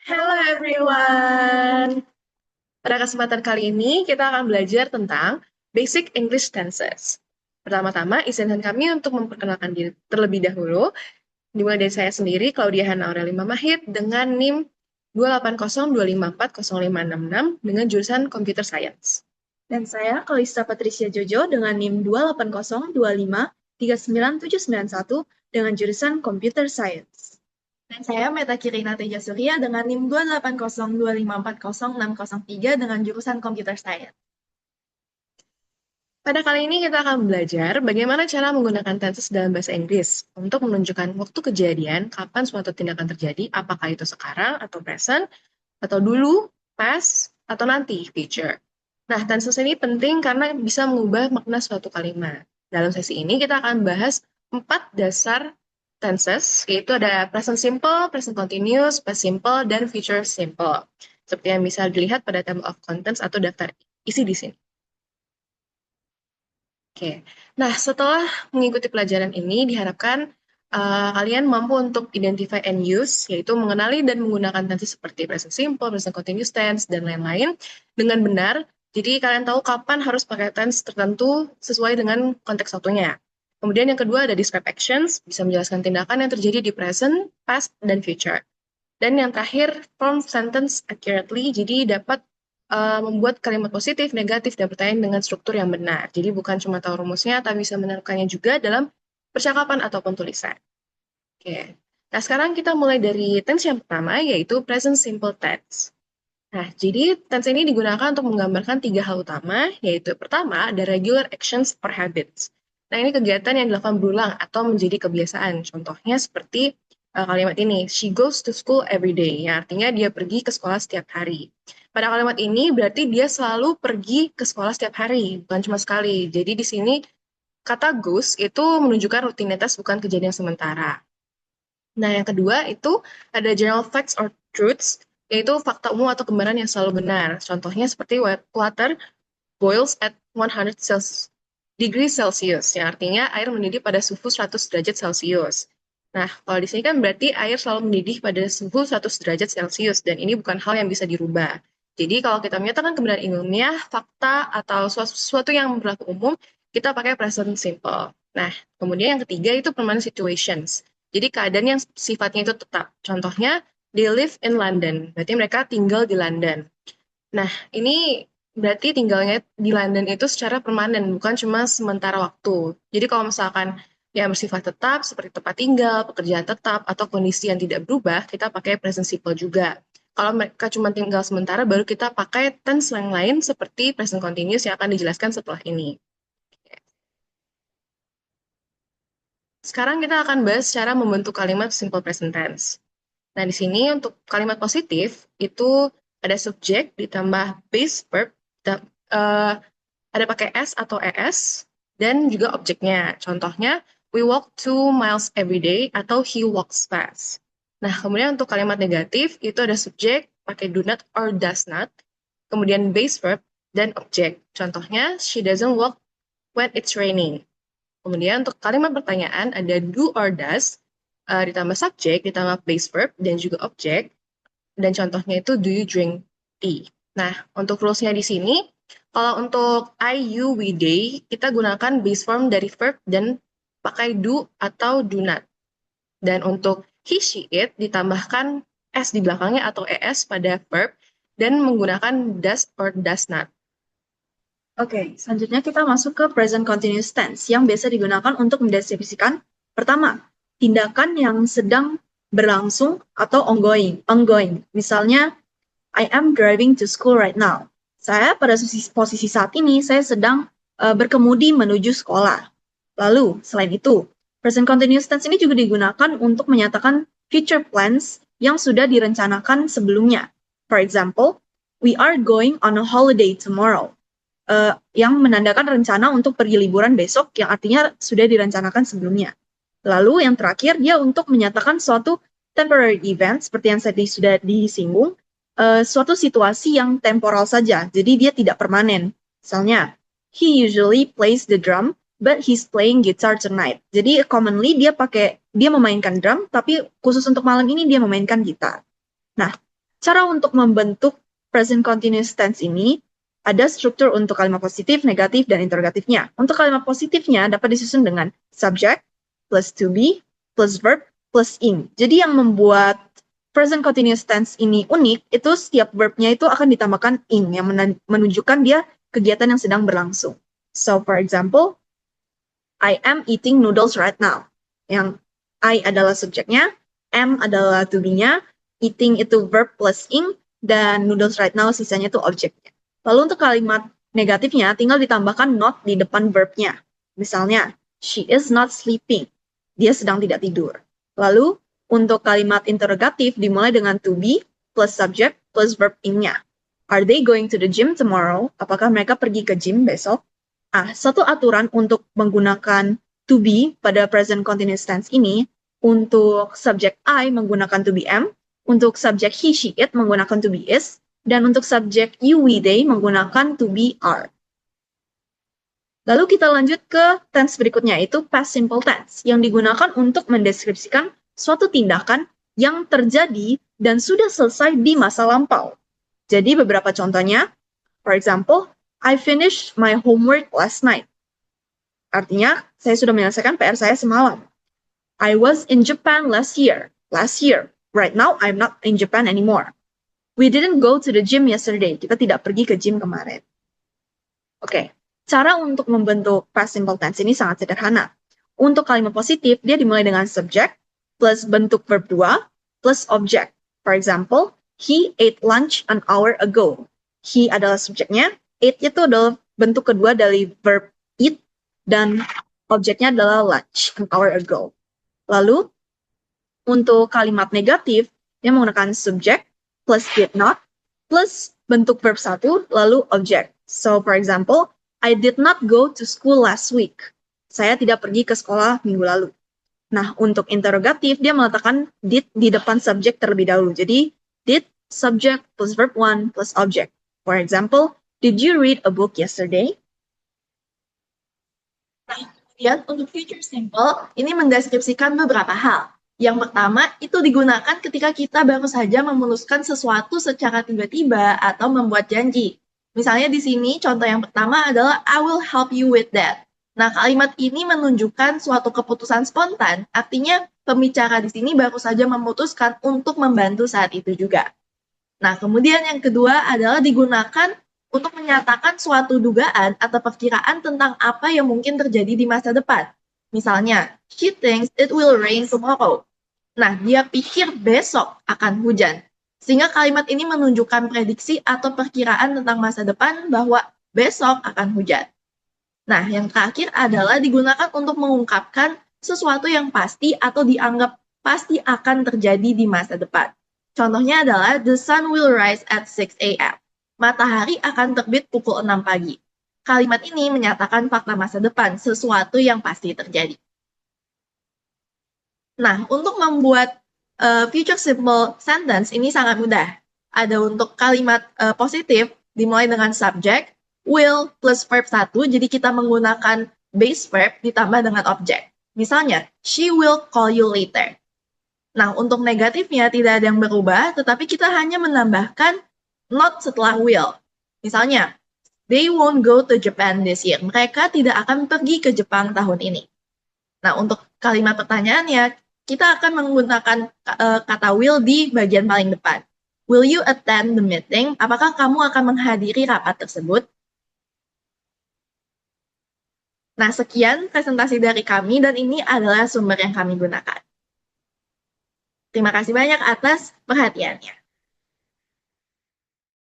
Hello everyone. Pada kesempatan kali ini kita akan belajar tentang Basic English Tenses. Pertama-tama, izinkan kami untuk memperkenalkan diri terlebih dahulu. Dimulai dari saya sendiri, Claudia Hana Aureli Mamahit, dengan NIM 28025405666 dengan jurusan Computer Science. Dan saya, Kalista Patricia Jojo, dengan NIM 28025397791 dengan jurusan Computer Science. Dan saya Meta Kirina Teja Surya dengan NIM 28025406603 dengan jurusan Computer Science. Pada kali ini kita akan belajar bagaimana cara menggunakan tenses dalam bahasa Inggris untuk menunjukkan waktu kejadian, kapan suatu tindakan terjadi, apakah itu sekarang atau present, atau dulu, past, atau nanti, future. Nah, tenses ini penting karena bisa mengubah makna suatu kalimat. Dalam sesi ini kita akan bahas 4 dasar tenses, yaitu ada present simple, present continuous, past simple, dan future simple. Seperti yang bisa dilihat pada table of contents atau daftar isi di sini. Oke, nah setelah mengikuti pelajaran ini diharapkan kalian mampu untuk identify and use, yaitu mengenali dan menggunakan tense seperti present simple, present continuous tense, dan lain-lain dengan benar. Jadi kalian tahu kapan harus pakai tense tertentu sesuai dengan konteks waktunya. Kemudian yang kedua ada describe actions, bisa menjelaskan tindakan yang terjadi di present, past, dan future. Dan yang terakhir, form sentence accurately, jadi dapat membuat kalimat positif, negatif, dan pertanyaan dengan struktur yang benar. Jadi bukan cuma tahu rumusnya, tapi bisa menerapkannya juga dalam percakapan ataupun tulisan. Oke. Nah, sekarang kita mulai dari tense yang pertama, yaitu present simple tense. Nah, jadi tense ini digunakan untuk menggambarkan 3 hal utama, yaitu pertama, ada regular actions or habits. Nah, ini kegiatan yang dilakukan berulang atau menjadi kebiasaan. Contohnya seperti kalimat ini, she goes to school every day, yang artinya dia pergi ke sekolah setiap hari. Pada kalimat ini berarti dia selalu pergi ke sekolah setiap hari, bukan cuma sekali. Jadi di sini kata goes itu menunjukkan rutinitas bukan kejadian sementara. Nah, yang kedua itu ada general facts or truths, yaitu fakta umum atau gambaran yang selalu benar. Contohnya seperti water boils at 100 degree Celsius, yang artinya air mendidih pada suhu 100 derajat Celsius. Nah, kalau di sini kan berarti air selalu mendidih pada suhu 100 derajat Celsius, dan ini bukan hal yang bisa dirubah. Jadi kalau kita menyatakan kebenaran ilmiah, fakta, atau sesuatu yang berlaku umum, kita pakai present simple. Nah, kemudian yang ketiga itu permanent situations. Jadi keadaan yang sifatnya itu tetap. Contohnya, they live in London. Berarti mereka tinggal di London. Nah, ini berarti tinggalnya di London itu secara permanen, bukan cuma sementara waktu. Jadi kalau misalkan yang bersifat tetap, seperti tempat tinggal, pekerjaan tetap, atau kondisi yang tidak berubah, kita pakai present simple juga. Kalau mereka cuma tinggal sementara, baru kita pakai tense yang lain seperti present continuous yang akan dijelaskan setelah ini. Sekarang kita akan bahas cara membentuk kalimat simple present tense. Nah, di sini untuk kalimat positif, itu ada subjek ditambah base verb, uh, ada pakai S atau ES, dan juga objeknya. Contohnya, we walk 2 miles every day, atau he walks fast. Nah, kemudian untuk kalimat negatif, itu ada subjek, pakai do not or does not, kemudian base verb, dan objek. Contohnya, she doesn't walk when it's raining. Kemudian untuk kalimat pertanyaan, ada do or does, ditambah subjek, ditambah base verb, dan juga objek. Dan contohnya itu do you drink tea. Nah, untuk rules-nya di sini, kalau untuk I, you, we, they, kita gunakan base form dari verb dan pakai do atau do not. Dan untuk he, she, it, ditambahkan s di belakangnya atau es pada verb dan menggunakan does or does not. Oke, selanjutnya kita masuk ke present continuous tense yang biasa digunakan untuk mendeskripsikan pertama, tindakan yang sedang berlangsung atau ongoing. Misalnya, I am driving to school right now. Saya pada posisi saat ini, saya sedang berkemudi menuju sekolah. Lalu, selain itu, present continuous tense ini juga digunakan untuk menyatakan future plans yang sudah direncanakan sebelumnya. For example, we are going on a holiday tomorrow. Yang menandakan rencana untuk pergi liburan besok, yang artinya sudah direncanakan sebelumnya. Lalu yang terakhir, dia untuk menyatakan suatu temporary event, seperti yang tadi sudah disinggung, suatu situasi yang temporal saja, jadi dia tidak permanen. Misalnya, he usually plays the drum, but he's playing guitar tonight. Jadi commonly dia memainkan drum, tapi khusus untuk malam ini dia memainkan gitar. Nah, cara untuk membentuk present continuous tense ini ada struktur untuk kalimat positif, negatif, dan interrogatifnya. Untuk kalimat positifnya dapat disusun dengan subject plus to be plus verb plus ing. Jadi yang membuat present continuous tense ini unik, itu setiap verbnya itu akan ditambahkan ing yang menunjukkan dia kegiatan yang sedang berlangsung. So, for example, I am eating noodles right now. Yang I adalah subjeknya, am adalah to be-nya, eating itu verb plus ing, dan noodles right now sisanya itu objeknya. Lalu untuk kalimat negatifnya, tinggal ditambahkan not di depan verbnya. Misalnya, she is not sleeping. Dia sedang tidak tidur. Lalu, untuk kalimat interrogatif dimulai dengan to be plus subject plus verb ing-nya. Are they going to the gym tomorrow? Apakah mereka pergi ke gym besok? Satu aturan untuk menggunakan to be pada present continuous tense ini, untuk subjek I menggunakan to be am, untuk subjek he, she, it menggunakan to be is, dan untuk subjek you, we, they menggunakan to be are. Lalu kita lanjut ke tense berikutnya, yaitu past simple tense, yang digunakan untuk mendeskripsikan suatu tindakan yang terjadi dan sudah selesai di masa lampau. Jadi beberapa contohnya, for example, I finished my homework last night. Artinya, saya sudah menyelesaikan PR saya semalam. I was in Japan last year. Right now, I'm not in Japan anymore. We didn't go to the gym yesterday. Kita tidak pergi ke gym kemarin. Oke, cara untuk membentuk past simple tense ini sangat sederhana. Untuk kalimat positif, dia dimulai dengan subject plus bentuk verb 2 plus object. For example, he ate lunch an hour ago. He adalah subjeknya, ate itu adalah bentuk kedua dari verb eat, dan objeknya adalah lunch, an hour ago. Lalu, untuk kalimat negatif, dia menggunakan subject plus did not, plus bentuk verb 1, lalu object. So, for example, I did not go to school last week. Saya tidak pergi ke sekolah minggu lalu. Nah, untuk interrogatif, dia meletakkan did di depan subjek terlebih dahulu. Jadi, did, subject, plus verb 1, plus object. For example, did you read a book yesterday? Nah, kemudian untuk future simple, ini mendeskripsikan beberapa hal. Yang pertama, itu digunakan ketika kita baru saja memutuskan sesuatu secara tiba-tiba atau membuat janji. Misalnya di sini, contoh yang pertama adalah I will help you with that. Nah, kalimat ini menunjukkan suatu keputusan spontan, artinya pembicara di sini baru saja memutuskan untuk membantu saat itu juga. Nah, kemudian yang kedua adalah digunakan untuk menyatakan suatu dugaan atau perkiraan tentang apa yang mungkin terjadi di masa depan. Misalnya, she thinks it will rain tomorrow. Nah, dia pikir besok akan hujan. Sehingga kalimat ini menunjukkan prediksi atau perkiraan tentang masa depan bahwa besok akan hujan. Nah, yang terakhir adalah digunakan untuk mengungkapkan sesuatu yang pasti atau dianggap pasti akan terjadi di masa depan. Contohnya adalah the sun will rise at 6 a.m. Matahari akan terbit pukul 6 pagi. Kalimat ini menyatakan fakta masa depan, sesuatu yang pasti terjadi. Nah, untuk membuat future simple sentence ini sangat mudah. Ada untuk kalimat positif dimulai dengan subject, will plus verb 1, jadi kita menggunakan base verb ditambah dengan object. Misalnya, she will call you later. Nah, untuk negatifnya tidak ada yang berubah, tetapi kita hanya menambahkan not setelah will. Misalnya, they won't go to Japan this year. Mereka tidak akan pergi ke Jepang tahun ini. Nah, untuk kalimat pertanyaannya, kita akan menggunakan kata will di bagian paling depan. Will you attend the meeting? Apakah kamu akan menghadiri rapat tersebut? Nah, sekian presentasi dari kami dan ini adalah sumber yang kami gunakan. Terima kasih banyak atas perhatiannya.